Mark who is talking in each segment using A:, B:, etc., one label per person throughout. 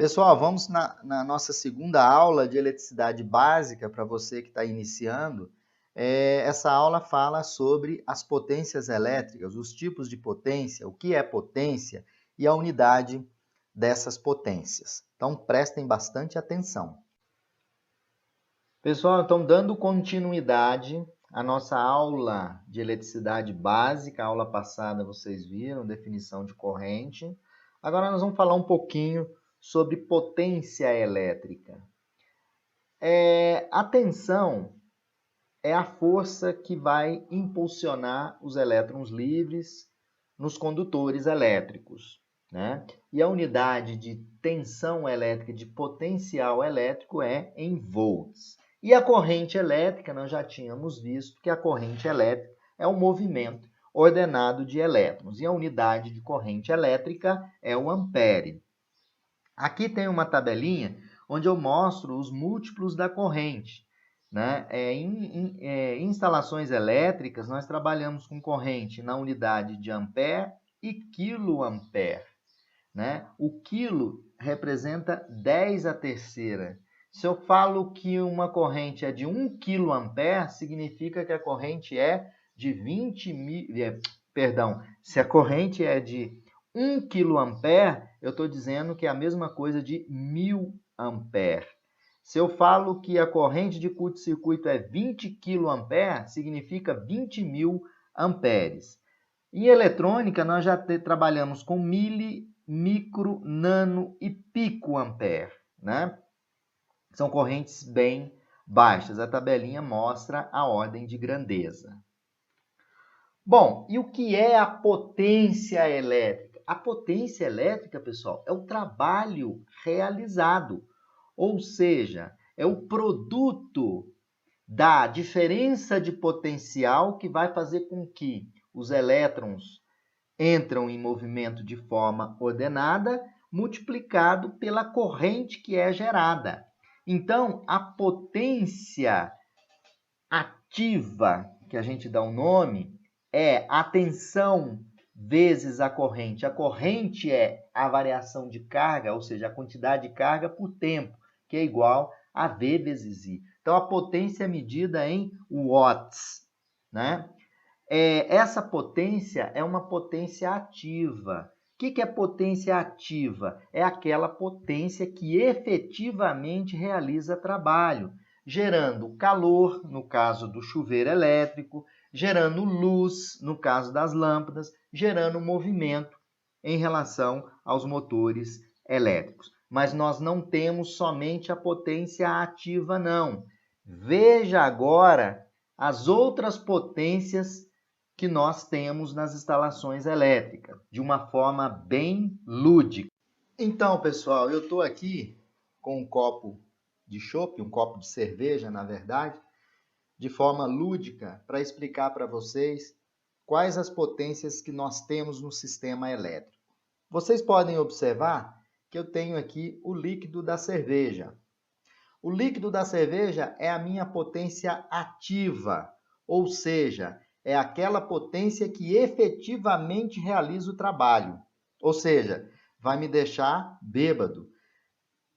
A: Pessoal, vamos na nossa segunda aula de eletricidade básica para você que está iniciando. Essa aula fala sobre as potências elétricas, os tipos de potência, o que é potência e a unidade dessas potências. Então, prestem bastante atenção. Pessoal, então, dando continuidade à nossa aula de eletricidade básica, a aula passada vocês viram, definição de corrente. Agora nós vamos falar um pouquinho sobre potência elétrica. A tensão é a força que vai impulsionar os elétrons livres nos condutores elétricos, né? E a unidade de tensão elétrica, de potencial elétrico, é em volts. E a corrente elétrica, nós já tínhamos visto que a corrente elétrica é um movimento ordenado de elétrons. E a unidade de corrente elétrica é o ampere. Aqui tem uma tabelinha onde eu mostro os múltiplos da corrente, né? Em instalações elétricas, nós trabalhamos com corrente na unidade de ampere e quiloampere, né? O quilo representa 10 a terceira. Se eu falo que uma corrente é de 1 quiloampere, significa que a corrente é de 20 mil... se a corrente é de 1 quiloampere, eu estou dizendo que é a mesma coisa de 1000 ampere. Se eu falo que a corrente de curto-circuito é 20 quiloampere, significa 20.000 amperes. Em eletrônica, nós já trabalhamos com mili, micro, nano e picoampere, né? São correntes bem baixas. A tabelinha mostra a ordem de grandeza. Bom, e o que é a potência elétrica? A potência elétrica, pessoal, é o trabalho realizado, ou seja, é o produto da diferença de potencial que vai fazer com que os elétrons entram em movimento de forma ordenada, multiplicado pela corrente que é gerada. Então, a potência ativa, que a gente dá um nome, é a tensão vezes a corrente. A corrente é a variação de carga, ou seja, a quantidade de carga por tempo, que é igual a V vezes I. Então, a potência é medida em watts, né? Essa potência é uma potência ativa. O que é potência ativa? É aquela potência que efetivamente realiza trabalho, gerando calor, no caso do chuveiro elétrico, gerando luz, no caso das lâmpadas, gerando movimento em relação aos motores elétricos. Mas nós não temos somente a potência ativa, não. Veja agora as outras potências que nós temos nas instalações elétricas, de uma forma bem lúdica. Então, pessoal, eu estou aqui com um copo de chopp, um copo de cerveja, na verdade, de forma lúdica, para explicar para vocês quais as potências que nós temos no sistema elétrico. Vocês podem observar que eu tenho aqui o líquido da cerveja. O líquido da cerveja é a minha potência ativa, ou seja, é aquela potência que efetivamente realiza o trabalho, ou seja, vai me deixar bêbado.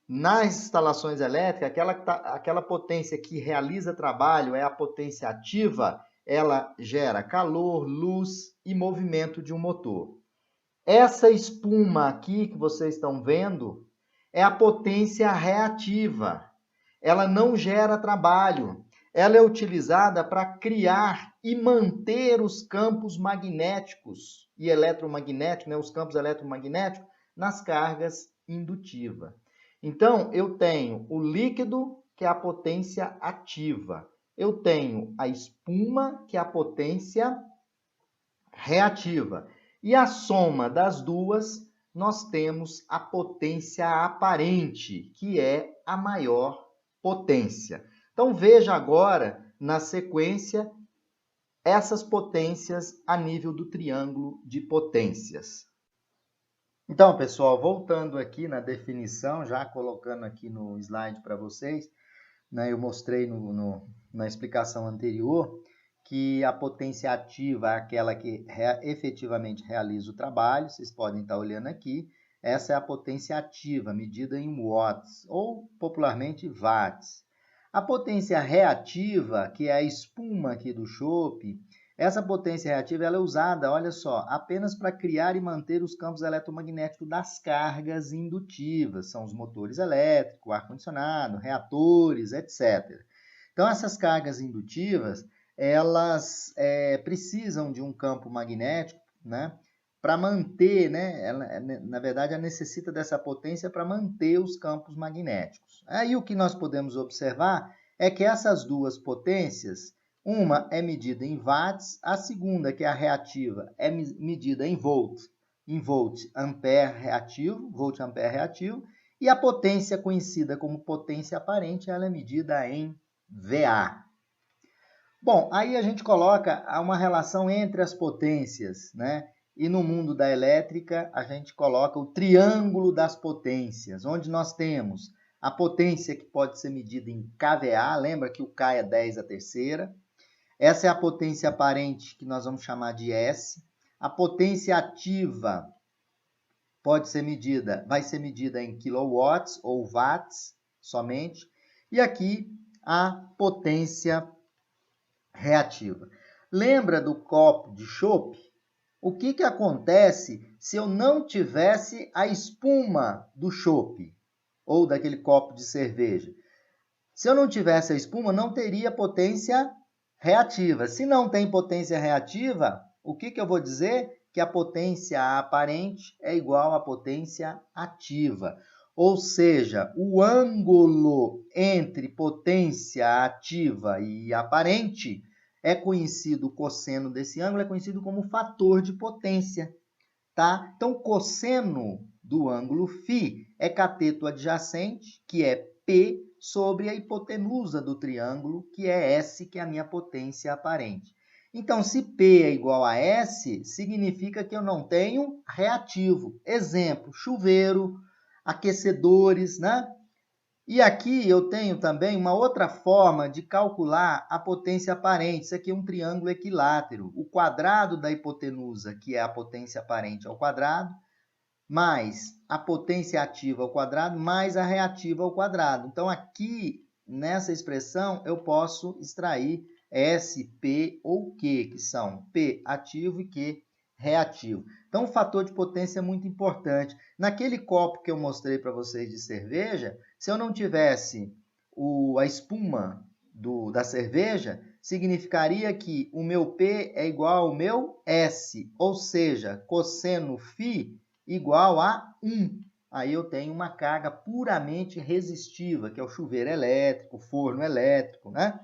A: Nas instalações elétricas, aquela potência que realiza trabalho é a potência ativa, ela gera calor, luz e movimento de um motor. Essa espuma aqui que vocês estão vendo é a potência reativa. Ela não gera trabalho. Ela é utilizada para criar e manter os campos magnéticos e eletromagnéticos, né, os campos eletromagnéticos, nas cargas indutivas. Então, eu tenho o líquido, que é a potência ativa. Eu tenho a espuma, que é a potência reativa. E a soma das duas, nós temos a potência aparente, que é a maior potência. Então, veja agora, na sequência, essas potências a nível do triângulo de potências. Então, pessoal, voltando aqui na definição, já colocando aqui no slide para vocês, né, eu mostrei na explicação anterior que a potência ativa é aquela que efetivamente realiza o trabalho, vocês podem estar olhando aqui, essa é a potência ativa, medida em watts, ou popularmente watts. A potência reativa, que é a espuma aqui do chopp, essa potência reativa ela é usada, olha só, apenas para criar e manter os campos eletromagnéticos das cargas indutivas. São os motores elétricos, ar-condicionado, reatores, etc. Então, essas cargas indutivas, elas precisam de um campo magnético, né, para manter, né, ela, na verdade, ela necessita dessa potência para manter os campos magnéticos. Aí o que nós podemos observar é que essas duas potências, uma é medida em watts, a segunda, que é a reativa, é medida em volts, ampere reativo, volt-ampere reativo, e a potência conhecida como potência aparente, ela é medida em VA. Bom, aí a gente coloca uma relação entre as potências, né? E no mundo da elétrica, a gente coloca o triângulo das potências, onde nós temos a potência que pode ser medida em kVA, lembra que o K é 10 a terceira. Essa é a potência aparente, que nós vamos chamar de S. A potência ativa pode ser medida, vai ser medida em kilowatts ou watts somente. E aqui a potência reativa. Lembra do copo de chopp? O que acontece se eu não tivesse a espuma do chopp ou daquele copo de cerveja? Se eu não tivesse a espuma, não teria potência reativa. Se não tem potência reativa, o que eu vou dizer? Que a potência aparente é igual à potência ativa. Ou seja, o ângulo entre potência ativa e aparente é conhecido, o cosseno desse ângulo é conhecido como fator de potência, tá? Então, o cosseno do ângulo φ é cateto adjacente, que é P, sobre a hipotenusa do triângulo, que é S, que é a minha potência aparente. Então, se P é igual a S, significa que eu não tenho reativo. Exemplo, chuveiro, aquecedores, né? E aqui eu tenho também uma outra forma de calcular a potência aparente. Isso aqui é um triângulo equilátero. O quadrado da hipotenusa, que é a potência aparente ao quadrado, mais a potência ativa ao quadrado, mais a reativa ao quadrado. Então, aqui, nessa expressão, eu posso extrair S, P ou Q, que são P ativo e Q reativo. Então, o fator de potência é muito importante. Naquele copo que eu mostrei para vocês de cerveja, se eu não tivesse a espuma da cerveja, significaria que o meu P é igual ao meu S, ou seja, cosseno φ igual a 1. Aí eu tenho uma carga puramente resistiva, que é o chuveiro elétrico, o forno elétrico, né?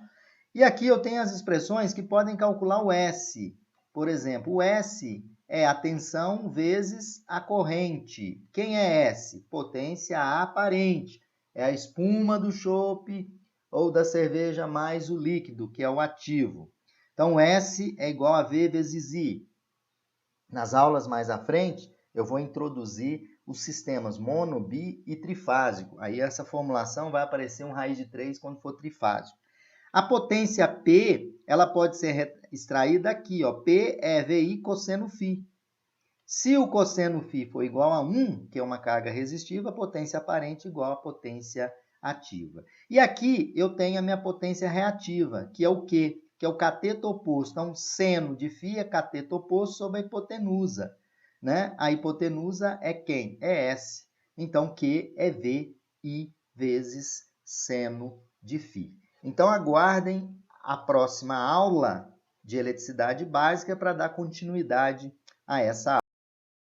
A: E aqui eu tenho as expressões que podem calcular o S. Por exemplo, o S é a tensão vezes a corrente. Quem é S? Potência aparente. É a espuma do chopp ou da cerveja mais o líquido, que é o ativo. Então, S é igual a V vezes I. Nas aulas mais à frente, eu vou introduzir os sistemas mono, bi e trifásico. Aí essa formulação vai aparecer um raiz de 3 quando for trifásico. A potência P, ela pode ser extraída aqui, ó. P é VI cosseno φ. Se o cosseno φ for igual a 1, que é uma carga resistiva, a potência aparente é igual à potência ativa. E aqui eu tenho a minha potência reativa, que é o quê? Que é o cateto oposto. Então, seno de φ é cateto oposto sobre a hipotenusa, né? A hipotenusa é quem? É S. Então, Q é VI vezes seno de φ. Então, aguardem a próxima aula de eletricidade básica para dar continuidade a essa aula.